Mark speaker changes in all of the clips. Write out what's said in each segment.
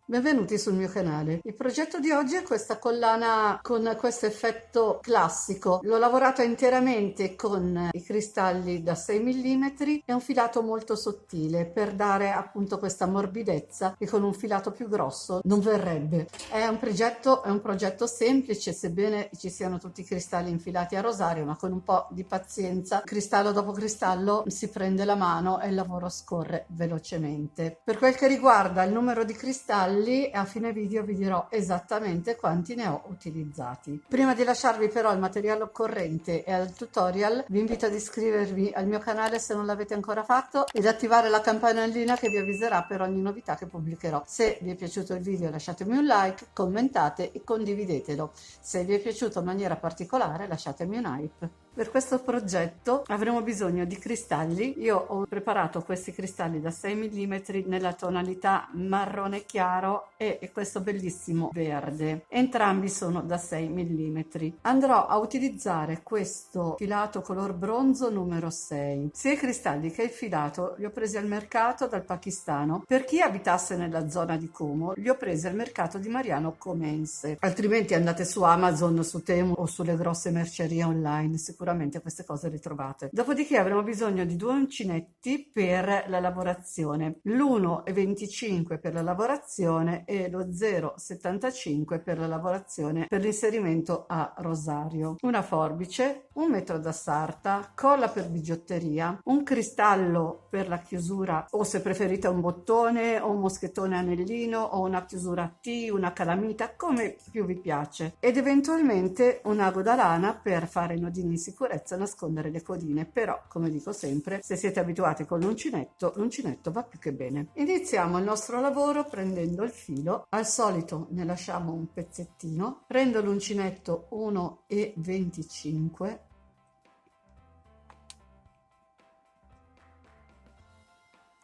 Speaker 1: Benvenuti sul mio canale. Il progetto di oggi è questa collana con questo effetto classico. L'ho lavorata interamente con i cristalli da 6 mm e un filato molto sottile per dare appunto questa morbidezza che con un filato più grosso non verrebbe. È un progetto semplice, sebbene ci siano tutti i cristalli infilati a rosario, ma con un po' di pazienza, cristallo dopo cristallo, si prende la mano e il lavoro scorre velocemente. Per quel che riguarda il numero di cristalli, a fine video vi dirò esattamente quanti ne ho utilizzati. Prima di lasciarvi però il materiale occorrente e al tutorial, vi invito ad iscrivervi al mio canale se non l'avete ancora fatto ed attivare la campanellina che vi avviserà per ogni novità che pubblicherò. Se vi è piaciuto il video lasciatemi un like, commentate e condividetelo. Se vi è piaciuto in maniera particolare lasciatemi un hype. Per questo progetto avremo bisogno di cristalli. Io ho preparato questi cristalli da 6 mm nella tonalità marrone chiaro e questo bellissimo verde. Entrambi sono da 6 mm. Andrò a utilizzare questo filato color bronzo numero 6. Sia i cristalli che il filato li ho presi al mercato dal Pakistano. Per chi abitasse nella zona di Como li ho presi al mercato di Mariano Comense. Altrimenti andate su Amazon, su Temu o sulle grosse mercerie online, sicuramente queste cose le trovate. Dopodiché avremo bisogno di 2 uncinetti per la lavorazione, l'1,25 per la lavorazione e lo 0,75 per la lavorazione per l'inserimento a rosario, una forbice, un metro da sarta, colla per bigiotteria, un cristallo per la chiusura o se preferite un bottone o un moschettone anellino o una chiusura a T, una calamita, come più vi piace, ed eventualmente un ago da lana per fare i nodini in sicurezza e nascondere le codine. Però, come dico sempre, se siete abituati con l'uncinetto va più che bene. Iniziamo il nostro lavoro prendendo il filo. Al solito ne lasciamo un pezzettino. Prendo l'uncinetto 1,25,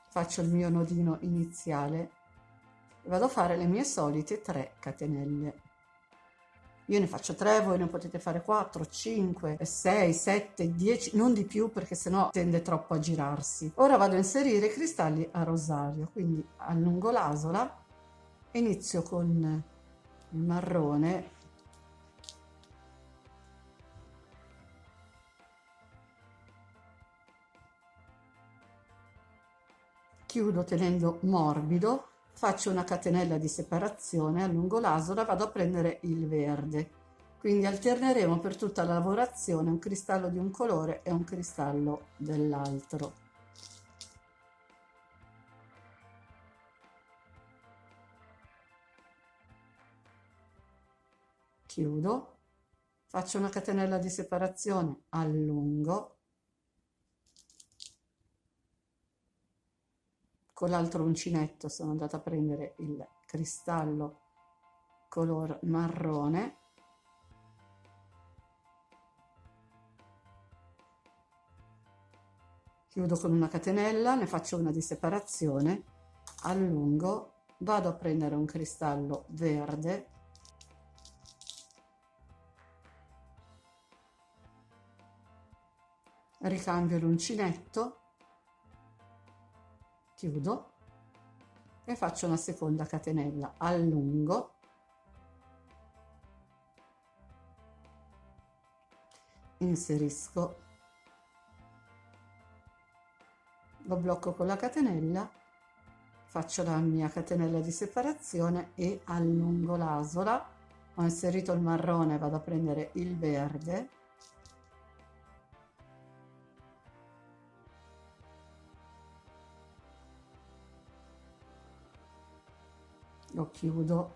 Speaker 1: faccio il mio nodino iniziale e vado a fare le mie solite 3 catenelle. Io ne faccio 3, voi ne potete fare 4, 5, 6, 7, 10, non di più perché sennò tende troppo a girarsi. Ora vado a inserire i cristalli a rosario, quindi allungo l'asola, inizio con il marrone, chiudo tenendo morbido, faccio una catenella di separazione, allungo l'asola, vado a prendere il verde. Quindi alterneremo per tutta la lavorazione un cristallo di un colore e un cristallo dell'altro. Chiudo, faccio una catenella di separazione, allungo, con l'altro uncinetto sono andata a prendere il cristallo color marrone, chiudo con una catenella, ne faccio una di separazione, allungo, vado a prendere un cristallo verde, ricambio l'uncinetto, chiudo e faccio una seconda catenella, allungo, inserisco, lo blocco con la catenella, faccio la mia catenella di separazione e allungo l'asola. Ho inserito il marrone, vado a prendere il verde, lo chiudo,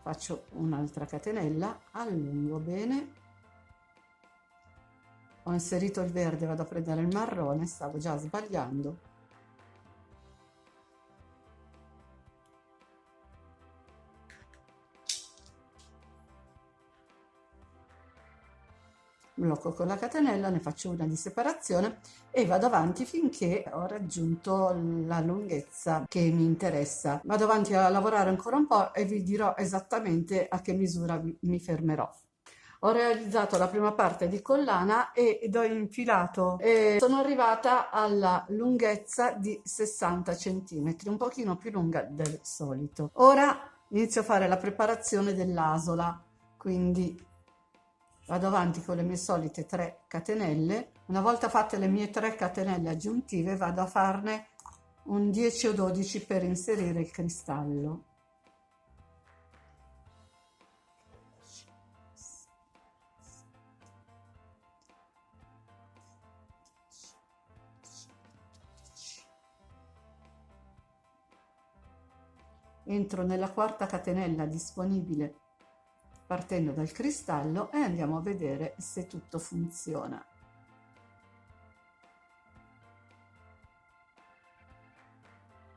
Speaker 1: faccio un'altra catenella, allungo bene, ho inserito il verde, vado a prendere il marrone, stavo già sbagliando, blocco con la catenella, ne faccio una di separazione e vado avanti finché ho raggiunto la lunghezza che mi interessa. Vado avanti a lavorare ancora un po' e vi dirò esattamente a che misura mi fermerò. Ho realizzato la prima parte di collana ed ho infilato e sono arrivata alla lunghezza di 60 cm, un pochino più lunga del solito. Ora inizio a fare la preparazione dell'asola, quindi vado avanti con le mie solite 3 catenelle. Una volta fatte le mie 3 catenelle aggiuntive vado a farne un 10 o 12 per inserire il cristallo. Entro nella quarta catenella disponibile partendo dal cristallo e andiamo a vedere se tutto funziona.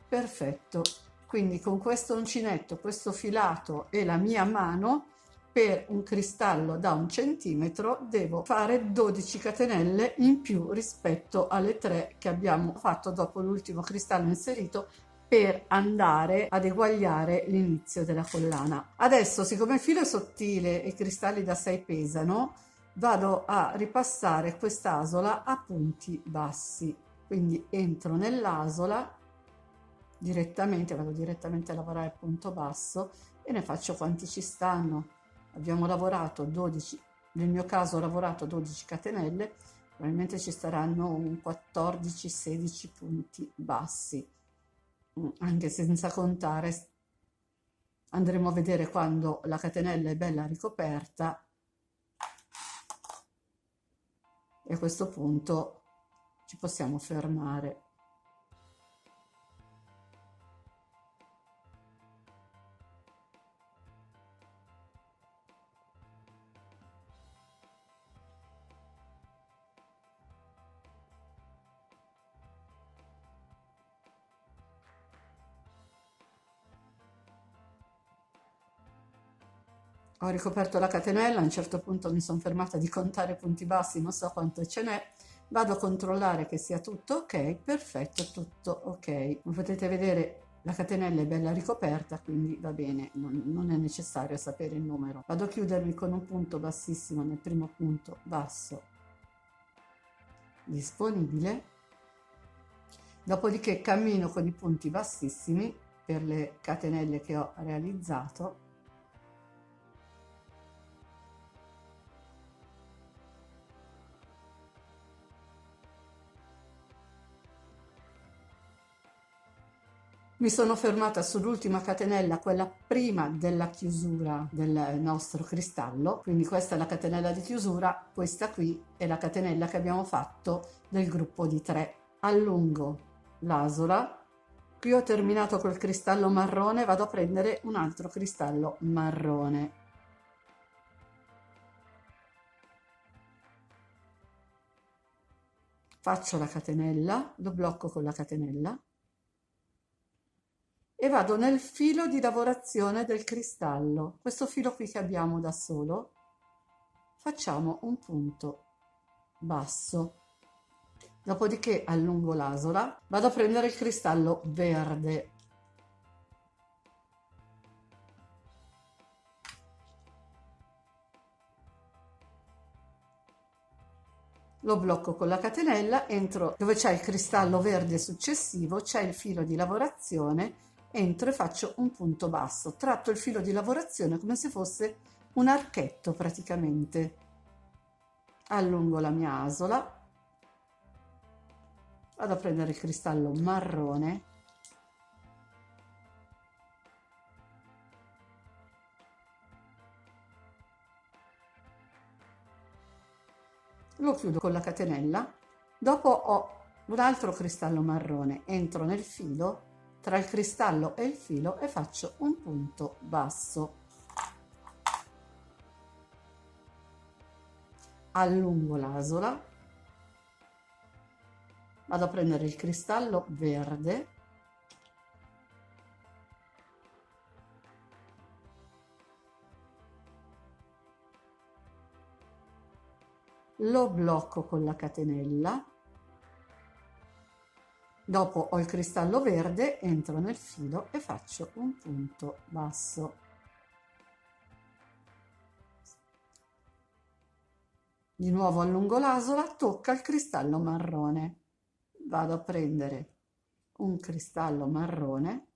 Speaker 1: Perfetto, quindi con questo uncinetto, questo filato e la mia mano, per un cristallo da 1 centimetro devo fare 12 catenelle in più rispetto alle 3 che abbiamo fatto dopo l'ultimo cristallo inserito, per andare ad eguagliare l'inizio della collana. Adesso, siccome il filo è sottile e i cristalli da 6 pesano, vado a ripassare quest'asola a punti bassi, quindi entro nell'asola direttamente, vado direttamente a lavorare al punto basso e ne faccio quanti ci stanno. Abbiamo lavorato 12, nel mio caso ho lavorato 12 catenelle, probabilmente ci saranno un 14-16 punti bassi, anche senza contare, andremo a vedere quando la catenella è bella ricoperta e a questo punto ci possiamo fermare. Ho ricoperto la catenella, a un certo punto mi sono fermata di contare punti bassi, non so quanto ce n'è, vado a controllare che sia tutto ok, perfetto, tutto ok. Come potete vedere la catenella è bella ricoperta, quindi va bene, non è necessario sapere il numero. Vado a chiudermi con un punto bassissimo nel primo punto basso disponibile, dopodiché cammino con i punti bassissimi per le catenelle che ho realizzato. Mi sono fermata sull'ultima catenella, quella prima della chiusura del nostro cristallo, quindi questa è la catenella di chiusura, questa qui è la catenella che abbiamo fatto del gruppo di 3. Allungo l'asola, qui ho terminato col cristallo marrone, vado a prendere un altro cristallo marrone. Faccio la catenella, lo blocco con la catenella e vado nel filo di lavorazione del cristallo. Questo filo qui che abbiamo da solo, facciamo un punto basso. Dopodiché allungo l'asola, vado a prendere il cristallo verde. Lo blocco con la catenella, entro dove c'è il cristallo verde successivo, c'è il filo di lavorazione, entro e faccio un punto basso, tratto il filo di lavorazione come se fosse un archetto praticamente. Allungo la mia asola, vado a prendere il cristallo marrone, lo chiudo con la catenella, dopo ho un altro cristallo marrone, entro nel filo, tra il cristallo e il filo e faccio un punto basso. Allungo l'asola, vado a prendere il cristallo verde, lo blocco con la catenella, dopo ho il cristallo verde, entro nel filo e faccio un punto basso. Di nuovo allungo l'asola, tocca il cristallo marrone, vado a prendere un cristallo marrone,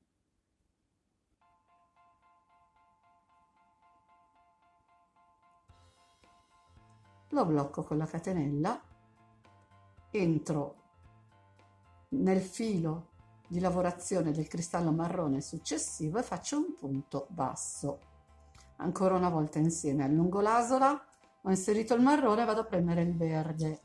Speaker 1: lo blocco con la catenella, entro nel filo di lavorazione del cristallo marrone successivo e faccio un punto basso. Ancora una volta insieme, allungo l'asola, ho inserito il marrone, vado a prendere il verde.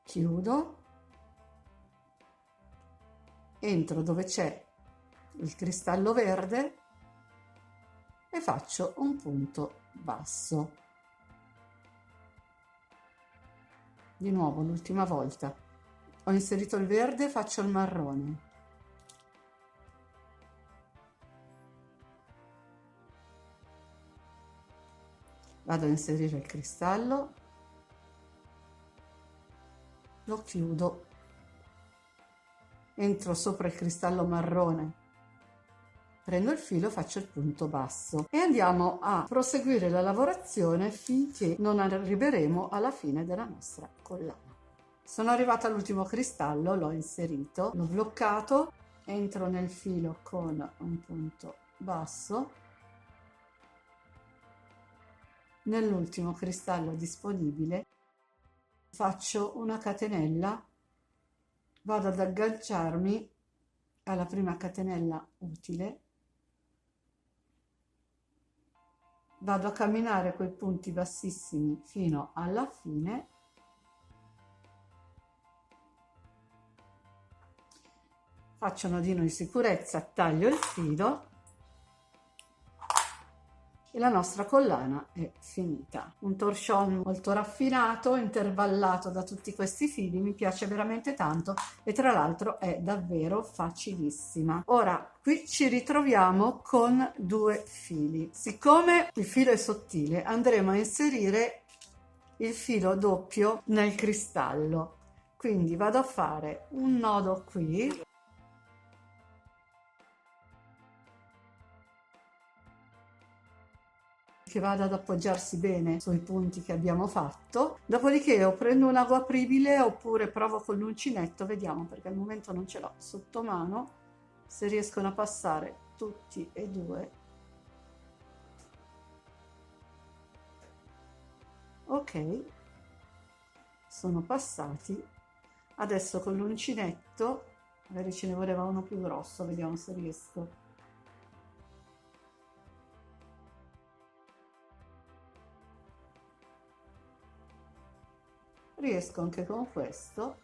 Speaker 1: Chiudo, entro dove c'è il cristallo verde e faccio un punto basso. Di nuovo, l'ultima volta, ho inserito il verde, faccio il marrone. Vado a inserire il cristallo, lo chiudo, entro sopra il cristallo marrone, prendo il filo, faccio il punto basso e andiamo a proseguire la lavorazione finché non arriveremo alla fine della nostra collana. Sono arrivata all'ultimo cristallo, l'ho inserito, l'ho bloccato, entro nel filo con un punto basso, nell'ultimo cristallo disponibile faccio una catenella, vado ad agganciarmi alla prima catenella utile, vado a camminare quei punti bassissimi fino alla fine, faccio un nodino di sicurezza, taglio il filo e la nostra collana è finita. Un torchon molto raffinato, intervallato da tutti questi fili, mi piace veramente tanto e tra l'altro è davvero facilissima. Ora qui ci ritroviamo con due fili. Siccome il filo è sottile, andremo a inserire il filo doppio nel cristallo, quindi vado a fare un nodo qui, che vada ad appoggiarsi bene sui punti che abbiamo fatto, dopodiché o prendo un agua apribile oppure provo con l'uncinetto, vediamo, perché al momento non ce l'ho sotto mano, se riescono a passare tutti e due. Ok, sono passati. Adesso con l'uncinetto, magari ce ne voleva uno più grosso, vediamo se riesco. Riesco anche con questo.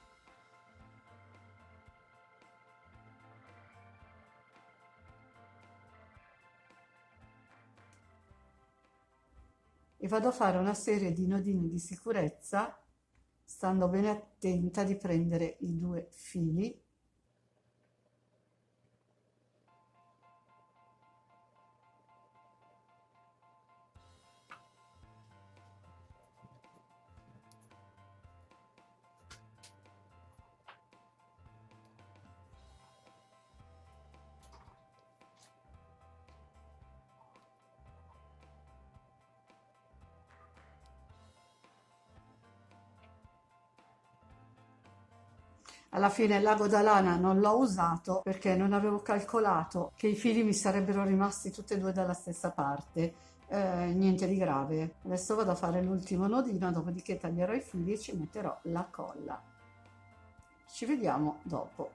Speaker 1: E vado a fare una serie di nodini di sicurezza, stando bene attenta di prendere i due fili. Alla fine il lago da lana non l'ho usato perché non avevo calcolato che i fili mi sarebbero rimasti tutti e due dalla stessa parte. Niente di grave. Adesso vado a fare l'ultimo nodino, dopodiché taglierò i fili e ci metterò la colla. Ci vediamo dopo.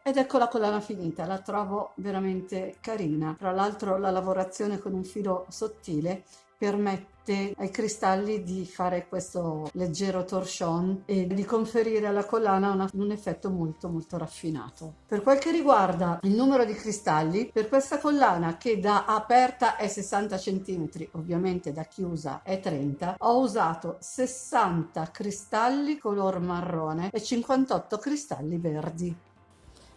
Speaker 1: Ed ecco la collana finita, la trovo veramente carina. Tra l'altro la lavorazione con un filo sottile permette ai cristalli di fare questo leggero torchon e di conferire alla collana un effetto molto molto raffinato. Per quel che riguarda il numero di cristalli, per questa collana che da aperta è 60 cm, ovviamente da chiusa è 30, ho usato 60 cristalli color marrone e 58 cristalli verdi.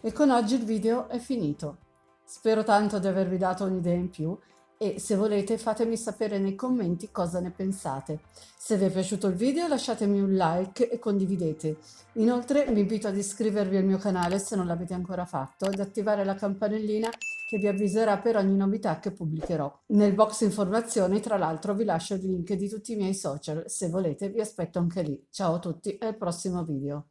Speaker 1: E con oggi il video è finito. Spero tanto di avervi dato un'idea in più e se volete fatemi sapere nei commenti cosa ne pensate. Se vi è piaciuto il video lasciatemi un like e condividete. Inoltre vi invito ad iscrivervi al mio canale se non l'avete ancora fatto ed attivare la campanellina che vi avviserà per ogni novità che pubblicherò. Nel box informazioni tra l'altro vi lascio il link di tutti i miei social, se volete vi aspetto anche lì. Ciao a tutti e al prossimo video.